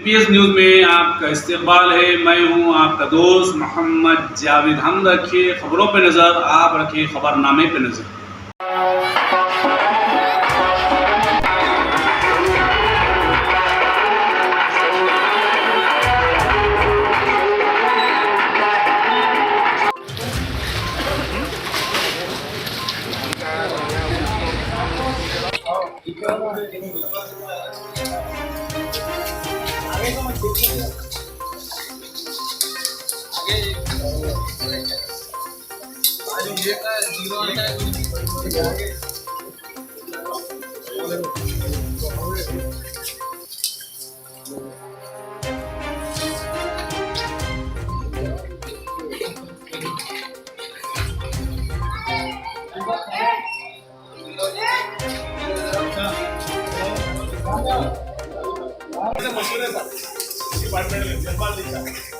PS news में आपका इस्तकबाल है। मैं हूं आपका दोस्त मोहम्मद जावेद। हम रखिए खबरों पे नज़र, आप रखिए खबरनामे पे नज़र। डिपार्टमेंट